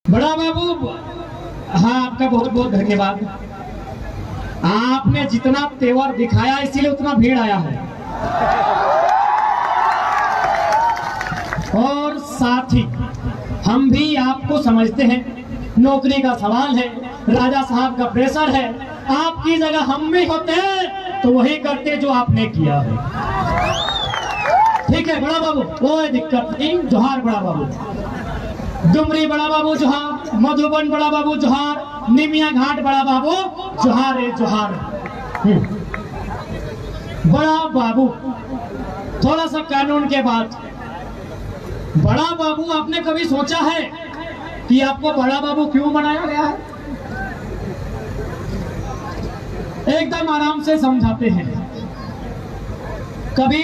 बड़ा बाबू, हाँ आपका बहुत बहुत धन्यवाद। आपने जितना तेवर दिखाया इसीलिए उतना भीड़ आया है। और साथ ही हम भी आपको समझते हैं, नौकरी का सवाल है, राजा साहब का प्रेशर है। आपकी जगह हम भी होते हैं तो वही करते जो आपने किया है। ठीक है बड़ा बाबू, कोई दिक्कत नहीं। जोहार बड़ा बाबू। डुमरी बड़ा बाबू जोहार, मधुबन बड़ा बाबू जोहार, निमिया घाट बड़ा बाबू जोहार है जोहार। बड़ा बाबू, थोड़ा सा कानून के बाद, बड़ा बाबू आपने कभी सोचा है कि आपको बड़ा बाबू क्यों बनाया गया है? एकदम आराम से समझाते हैं। कभी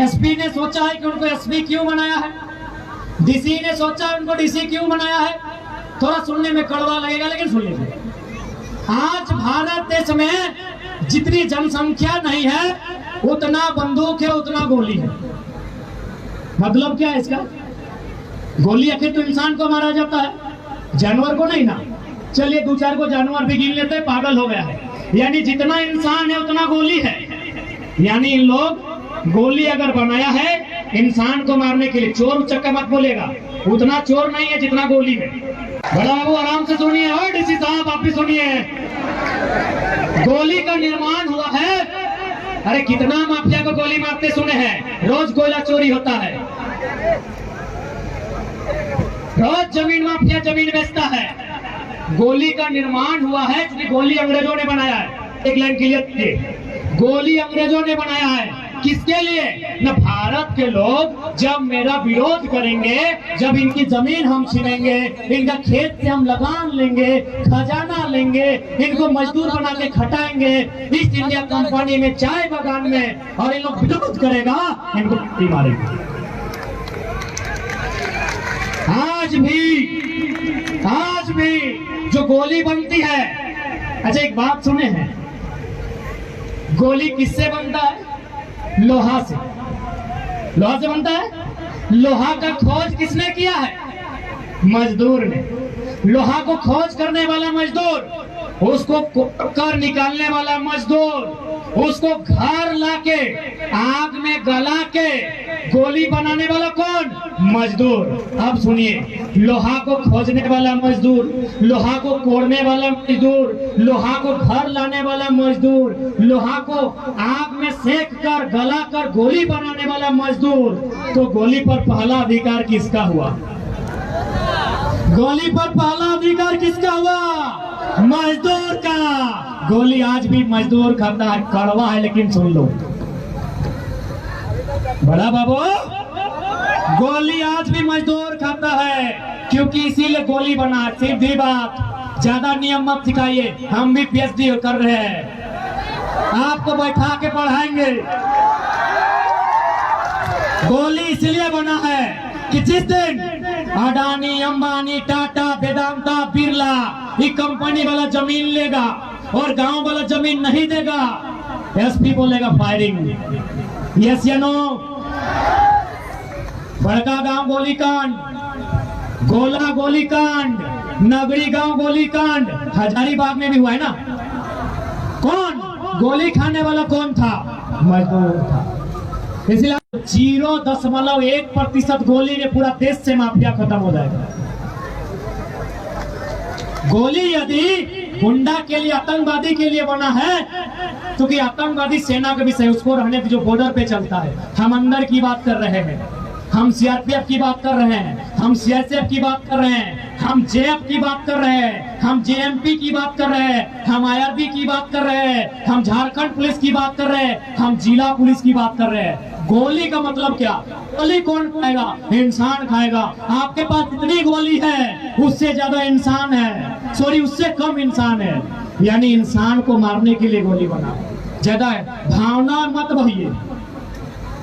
एसपी ने सोचा है कि उनको एसपी क्यों बनाया है? डीसी ने सोचा उनको डीसी क्यों बनाया है? थोड़ा सुनने में कड़वा लगेगा लेकिन सुन लीजिए। आज भारत देश में जितनी जनसंख्या नहीं है उतना बंदूक है, उतना गोली है। मतलब क्या है इसका? गोली आखिर तो इंसान को मारा जाता है, जानवर को नहीं ना। चलिए दो चार को जानवर भी गिन लेते हैं, पागल हो गया है। यानी जितना इंसान है उतना गोली है। यानी इन लोग गोली अगर बनाया है इंसान को मारने के लिए, चोर उचक्का मत बोलेगा, उतना चोर नहीं है जितना गोली है। बड़ा बाबू आराम से सुनिए, और डीसी साहब आप भी सुनिए। गोली का निर्माण हुआ है। अरे कितना माफिया को गोली मारते सुने हैं, रोज गोला चोरी होता है, रोज जमीन माफिया जमीन बेचता है। गोली का निर्माण हुआ है, गोली अंग्रेजों ने बनाया है। एक लाइन क्लियर कीजिए, गोली अंग्रेजों ने बनाया है। किसके लिए? न भारत के लोग जब मेरा विरोध करेंगे, जब इनकी जमीन हम छीनेंगे, इनका खेत से हम लगान लेंगे, खजाना लेंगे, इनको मजदूर बना के खटाएंगे ईस्ट इंडिया कंपनी में, चाय बागान में, और इन लोग विरोध करेगा, इनको मारेंगे। आज भी जो गोली बनती है, अच्छा एक बात सुने हैं, गोली किससे बनता है? लोहा से। लोहा से बनता है। लोहा का खोज किसने किया है? मजदूर ने। लोहा को खोज करने वाला मजदूर, उसको कर निकालने वाला मजदूर, उसको घर लाके आग में गला के गोली बनाने वाला कौन? मजदूर। अब सुनिए, लोहा को खोजने वाला मजदूर, लोहा को कोड़ने वाला मजदूर, लोहा को घर लाने वाला मजदूर, लोहा को आग में सेक कर गला कर गोली बनाने वाला मजदूर। तो गोली पर पहला अधिकार किसका हुआ? गोली पर पहला अधिकार किसका हुआ? मजदूर का। गोली आज भी मजदूर खाता है, कड़वा है लेकिन सुन लो बड़ा बाबू, गोली आज भी मजदूर खाता है, क्योंकि इसीलिए गोली बना। सीधी बात, ज्यादा नियम मत सिखाइए, हम भी पीएचडी कर रहे हैं, आपको बैठा के पढ़ाएंगे। गोली इसलिए बना है कि जिस दिन अडानी, अंबानी, टाटा, वेदांता, बिरला ये कंपनी वाला जमीन लेगा और गांव वाला जमीन नहीं देगा, एसपी बोलेगा फायरिंग। यस या नो? बड़का गांव गोलीकांड, गोला गोलीकांड, नगरी गांव गोलीकांड, हजारीबाग में भी हुआ है ना। कौन गोली खाने वाला कौन था? मजदूर था। इसलिए 0.1% गोली में पूरा देश से माफिया खत्म हो जाएगा। गोली यदि गुंडा के लिए, आतंकवादी के लिए बना है, क्योंकि आतंकवादी सेना का विषय, उसको रहने जो बॉर्डर पे चलता है। हम अंदर की बात कर रहे हैं, हम सीआरपीएफ की बात कर रहे हैं, हम सीएसएफ की बात कर रहे हैं, हम जेएफ की बात कर रहे हैं, हम जेएमपी की बात कर रहे हैं, हम आईआरबी की बात कर रहे हैं, हम झारखंड पुलिस की बात कर रहे हैं, हम जिला पुलिस की बात कर रहे हैं। गोली का मतलब क्या? गोली कौन खाएगा? इंसान खाएगा। आपके पास इतनी गोली है, उससे ज्यादा इंसान है, सॉरी उससे कम इंसान है। यानी इंसान को मारने के लिए गोली बना ज्यादा है। भावना मत बहिए,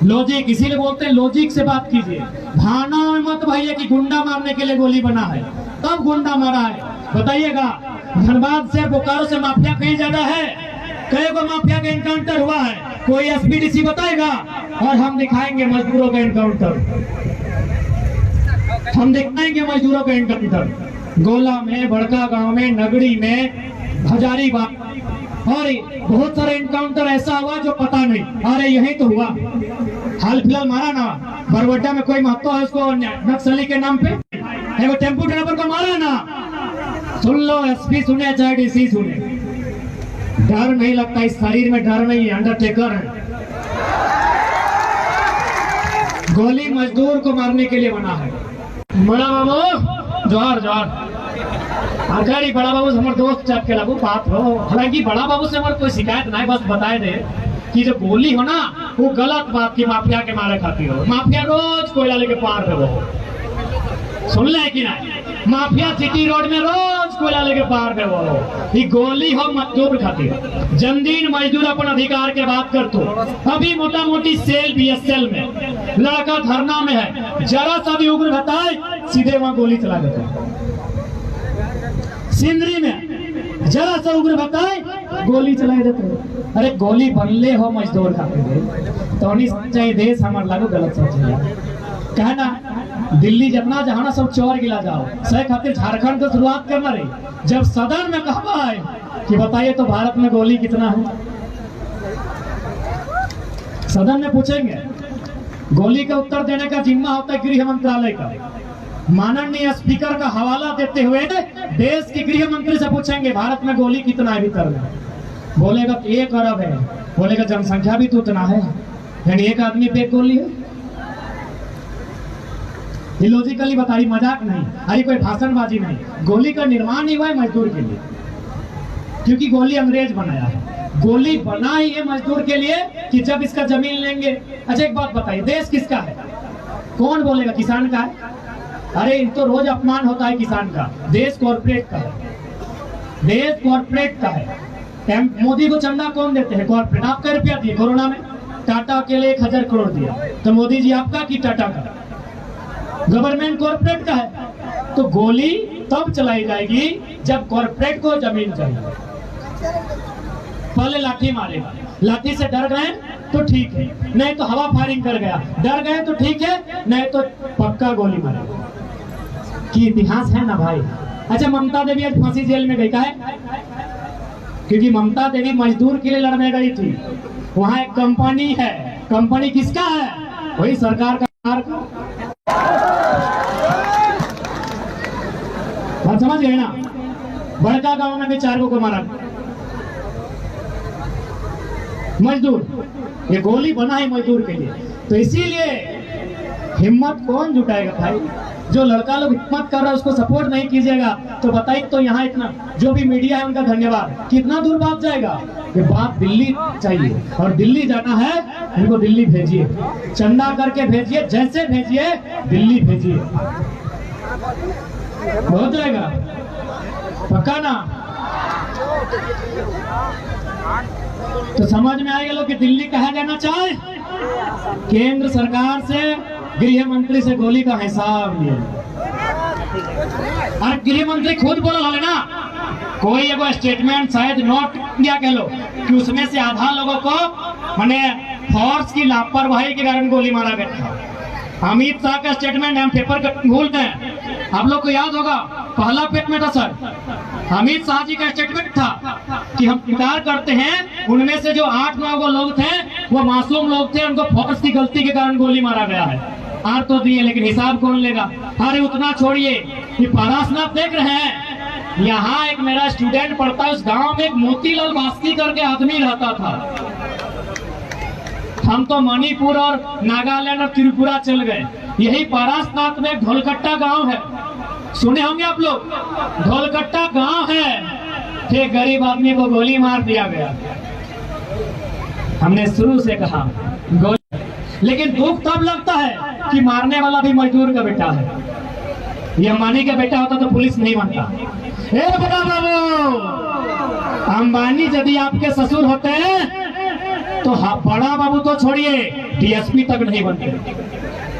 लॉजिक, इसीलिए बोलते हैं लॉजिक से बात कीजिए। भावना में मत बहिए कि गुंडा मारने के लिए गोली बना है, तब गुंडा मारा है। बताइएगा, धनबाद से, बोकारो से माफिया कहीं ज्यादा है? कई को माफिया का एनकाउंटर हुआ है? कोई एसपीडीसी बताएगा? और हम दिखाएंगे मजदूरों का एनकाउंटर, हम दिखाएंगे मजदूरों का एनकाउंटर। गोला में, बड़का गांव में, नगड़ी में, हजारीबाग, और बहुत सारे इनकाउंटर ऐसा हुआ जो पता नहीं। अरे यही तो हुआ, हाल फिलहाल मारा ना बरवड्डा में, कोई महत्व है उसको नक्सली के नाम पे, वो टेम्पो ड्राइवर को मारा ना। सुन लो, एसपी सुने चाहे डीसी सुने, डर नहीं लगता, इस शरीर में डर नहीं है, अंडरटेकर है। गोली मजदूर को मारने के लिए बना है। बड़ा बाबू जोहार जोहार, अगर बड़ा बाबू से हमारे दोस्त चाप के लागू बात हो, हालांकि बड़ा बाबू से हमारे कोई शिकायत नहीं, बस बताए दे कि जो गोली हो ना वो गलत बात की माफिया के मारे खाती हो। माफिया रोज कोयला लेके पार पे वो, सुन ले कि नहीं, माफिया सिटी रोड में रोज कोयला लेके पार पे वो। ये गोली हो मजदूर खातिर, जन्मदिन मजदूर अपन अधिकार के बात कर तो। अभी मोटा मोटी सेल बीएसएल में लड़का धरना में है, जरा सा भी उग्र बताए सीधे वहां गोली चला देता। सिंदरी में जरा सा उग्र बताए गोली चला देते। अरे गोली बनले हो मजदूर खातिर तो चाहिए देश हमारे लागू गलत सोच कहना। दिल्ली जितना जहां सब चोर गिला जाओ, सही खातिर झारखंड को शुरुआत करना रही। जब सदन में कहा है कि बताइए तो भारत में गोली कितना है, सदन में पूछेंगे, गोली का उत्तर देने का जिम्मा होता है गृह मंत्रालय का। माननीय स्पीकर का हवाला देते हुए देश के गृह मंत्री से पूछेंगे भारत में गोली कितना है भीतर में, बोलेगा 1 अरब है, बोलेगा जनसंख्या भी तो उतना है, यानी एक आदमी पे गोली है। लॉजिकली बताइए, मजाक नहीं, अरे कोई भाषणबाजी नहीं। गोली का निर्माण ही हुआ है मजदूर के लिए, क्योंकि गोली अंग्रेज बनाया है। गोली बना ही है मजदूर के लिए कि जब इसका जमीन लेंगे। अच्छा एक बात बताइए, देश किसका है? कौन बोलेगा किसान का है? अरे तो रोज अपमान होता है किसान का। देश कॉर्पोरेट का है, देश कॉर्पोरेट का है। मोदी को चंदा कौन देते हैं? कॉर्पोरेट। आप कई रुपया दिए कोरोना में? टाटा के लिए 1000 करोड़ दिया, तो मोदी जी आपका कि टाटा का? गवर्नमेंट कॉर्पोरेट का है। तो गोली तब चलाई जाएगी जब कॉर्पोरेट को जमीन चाहिए। पहले लाठी मारेगा, लाठी से डर गए तो ठीक है, नहीं तो हवा फायरिंग कर गया, डर गए तो ठीक है, नहीं तो पक्का गोली मारेगा। कि इतिहास है ना भाई। अच्छा ममता देवी आज फांसी जेल में गई का है, क्योंकि ममता देवी मजदूर के लिए लड़ने गई थी। वहां एक कंपनी है, कंपनी किसका है? वही सरकार का। बात समझ गए ना? बड़का गांव में भी 4 को मारा मजदूर, ये गोली बना है मजदूर के लिए। तो इसीलिए हिम्मत कौन जुटाएगा भाई? जो लड़का लोग हिम्मत कर रहा है उसको सपोर्ट नहीं कीजिएगा तो बताइए तो यहाँ इतना जो भी मीडिया है उनका धन्यवाद, कितना दूर बात जाएगा। ये बात दिल्ली चाहिए, और दिल्ली जाना है इनको दिल्ली भेजिए, चंदा करके भेजिए, जैसे भेजिए दिल्ली भेजिए, हो जाएगा पक्का ना? तो समझ में आएगा लोग कि दिल्ली कहा जाना चाहे। केंद्र सरकार से, गृह मंत्री से गोली का हिसाब लिया, और गृह मंत्री खुद बोला है ना, कोई एगो स्टेटमेंट शायद नोट किया कह लो कि उसमें से आधा लोगों को माने फोर्स की लापरवाही के कारण गोली मारा गया था। अमित शाह का स्टेटमेंट हम पेपर भूलते हैं, आप लोग को याद होगा, पहला पेज में था सर, अमित शाह जी का स्टेटमेंट था कि हम स्वीकार करते हैं उनमें से जो 8-9 लोग थे वो मासूम लोग थे, उनको फोर्स की गलती के कारण गोली मारा गया है। आर तो दिए, लेकिन हिसाब कौन लेगा? अरे उतना छोड़िए, ये पारासनाथ देख रहे हैं, यहाँ एक मेरा स्टूडेंट पढ़ता है, उस गांव में एक मोतीलाल बास्की करके आदमी रहता था। हम तो मणिपुर और नागालैंड और त्रिपुरा चल गए, यही पारासनाथ में ढोलकट्टा गांव है, सुने होंगे आप लोग, ढोलकट्टा गांव है। फिर गरीब आदमी को गोली मार दिया गया। हमने शुरू से कहा गोली, लेकिन दुख तब लगता है कि मारने वाला भी मजदूर का बेटा है। ये अंबानी का बेटा होता तो पुलिस नहीं बनता। ए बड़ा बाबू, अंबानी यदि आपके ससुर होते हैं तो बड़ा बाबू तो छोड़िए, डीएसपी तक नहीं बनते।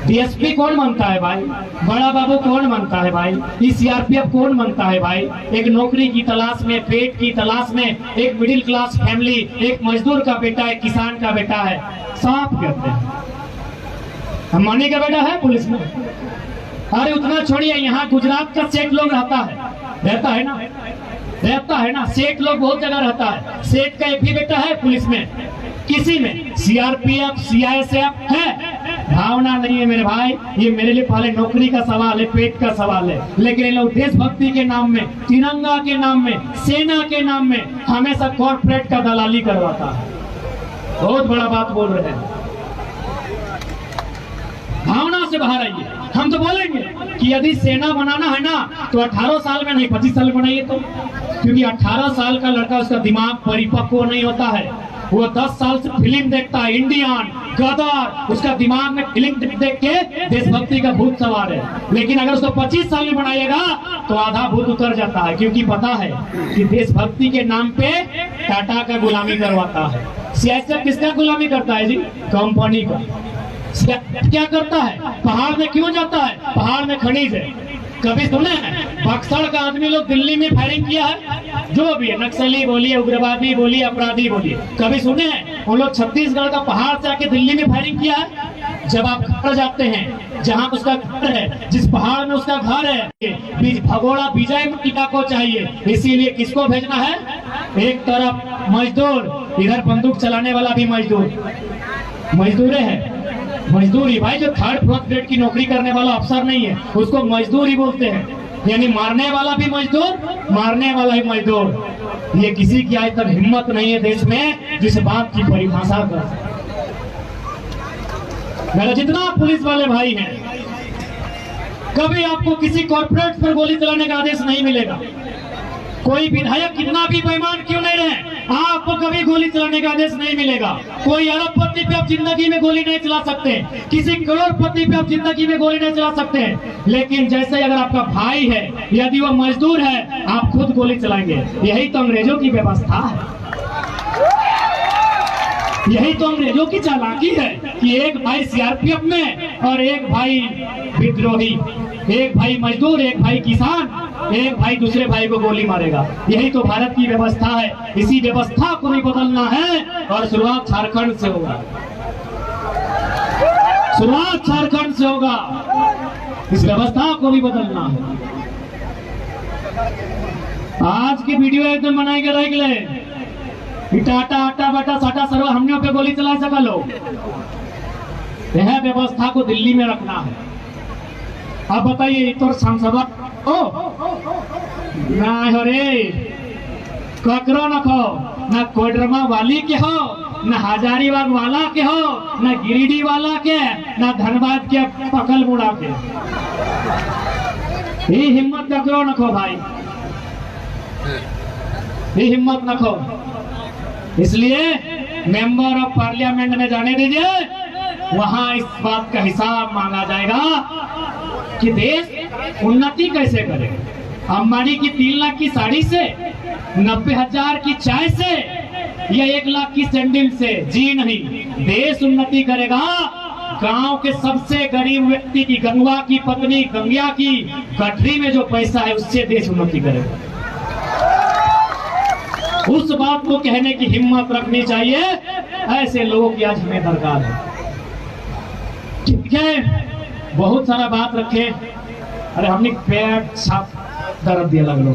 डीएसपी कौन बनता है भाई? बड़ा बाबू कौन बनता है भाई? सीआरपीएफ कौन बनता है भाई? एक नौकरी की तलाश में, पेट की तलाश में, एक मिडिल क्लास फैमिली, एक मजदूर का बेटा, एक किसान का बेटा है, सांप कहते हैं। अंबानी का बेटा है पुलिस में, अरे उतना छोड़िए, यहाँ गुजरात का सेठ लोग रहता है ना, सेठ लोग बहुत जगह रहता है। सेठ का एक ही बेटा है पुलिस में, किसी में सीआरपीएफ सीआईएसएफ है, भावना नहीं है मेरे भाई। ये मेरे लिए पहले नौकरी का सवाल है, पेट का सवाल है। लेकिन ये लोग देशभक्ति के नाम में, तिरंगा के नाम में, सेना के नाम में हमेशा कॉर्पोरेट का दलाली करवाता है। बहुत बड़ा बात बोल रहे हैं। भावना से बाहर आइए। हम तो बोलेंगे कि यदि सेना बनाना है ना तो 18 साल में नहीं 25 साल बनाइए, तो क्योंकि 18 साल का लड़का, उसका दिमाग परिपक्व नहीं होता है। वो 10 साल से फिल्म देखता है, इंडियन, गदर, उसका दिमाग में फिल्म देख के देशभक्ति का भूत सवार है। लेकिन अगर उसको 25 साल में बनाइएगा तो आधा भूत उतर जाता है, क्योंकि पता है कि देशभक्ति के नाम पे टाटा का गुलामी करवाता है। सीआईएसएफ किसका गुलामी करता है जी? कंपनी का। क्या करता है? पहाड़ में क्यों जाता है? पहाड़ में खनिज है। कभी सुने हैं बक्सर का आदमी लोग दिल्ली में फायरिंग किया है? जो भी है, नक्सली बोलिए, उग्रवादी बोलिए, अपराधी बोलिए, कभी सुने हैं उन लोग छत्तीसगढ़ का पहाड़ से आके दिल्ली में फायरिंग किया है? जब आप घर जाते हैं जहाँ उसका घर है, जिस पहाड़ में उसका घर है, भगोड़ा विजय टीका को चाहिए, इसीलिए किसको भेजना है? एक तरफ मजदूर, इधर बंदूक चलाने वाला भी मजदूर है। मजदूरी भाई, जो 3rd 4th ग्रेड की नौकरी करने वाला अफसर नहीं है उसको मजदूर ही बोलते हैं। यानी मारने वाला भी मजदूर, मारने वाला ही मजदूर। ये किसी की आज तक हिम्मत नहीं है देश में जिस बात की परिभाषा कर। मेरा जितना पुलिस वाले भाई हैं, कभी आपको किसी कॉर्पोरेट पर गोली चलाने का आदेश नहीं मिलेगा। कोई विधायक कितना भी बेईमान क्यों नहीं रहे, आपको कभी गोली चलाने का आदेश नहीं मिलेगा। कोई अरबपति पे आप जिंदगी में गोली नहीं चला सकते, किसी करोड़पति पे आप जिंदगी में गोली नहीं चला सकते। लेकिन जैसे अगर आपका भाई है, यदि वो मजदूर है, आप खुद गोली चलाएंगे। यही तो अंग्रेजों की व्यवस्था है, यही तो अंग्रेजों की चालाकी है कि एक भाई सीआरपीएफ में और एक भाई विद्रोही, एक भाई मजदूर, एक भाई किसान, एक भाई दूसरे भाई को गोली मारेगा। यही तो भारत की व्यवस्था है। इसी व्यवस्था को भी बदलना है और शुरुआत झारखंड से होगा, शुरुआत झारखंड से होगा। इस व्यवस्था को भी बदलना है। आज की वीडियो एकदम बनाई के रह गए, टाटा आटा बाटा साटा सर्व हमने पे गोली चला सका लो। यह व्यवस्था को दिल्ली में रखना है। अब बताइए, तो सांसद ना हो रे, ककरो न खो, न कोडरमा वाली के हो, न हजारीबाग वाला के हो, न गिरिडीह वाला के, न धनबाद के पकल मुड़ा के। ये हिम्मत ककरो न खो भाई, ये हिम्मत न खो। इसलिए मेंबर ऑफ पार्लियामेंट में जाने दीजिए, वहां इस बात का हिसाब मांगा जाएगा कि देश उन्नति कैसे करे। अंबानी की 3 लाख की साड़ी से, 90,000 की चाय से या 1 लाख की सैंडल से जी नहीं, देश उन्नति करेगा। गांव के सबसे गरीब व्यक्ति की, गंगवा की पत्नी, गंगिया की गठरी में जो पैसा है उससे देश उन्नति करेगा। उस बात को कहने की हिम्मत रखनी चाहिए। ऐसे लोगों की आज हमें दरकार है। ठीक है, बहुत सारा बात रखे। अरे हमने पेट साफ दर्द दिया लग लो।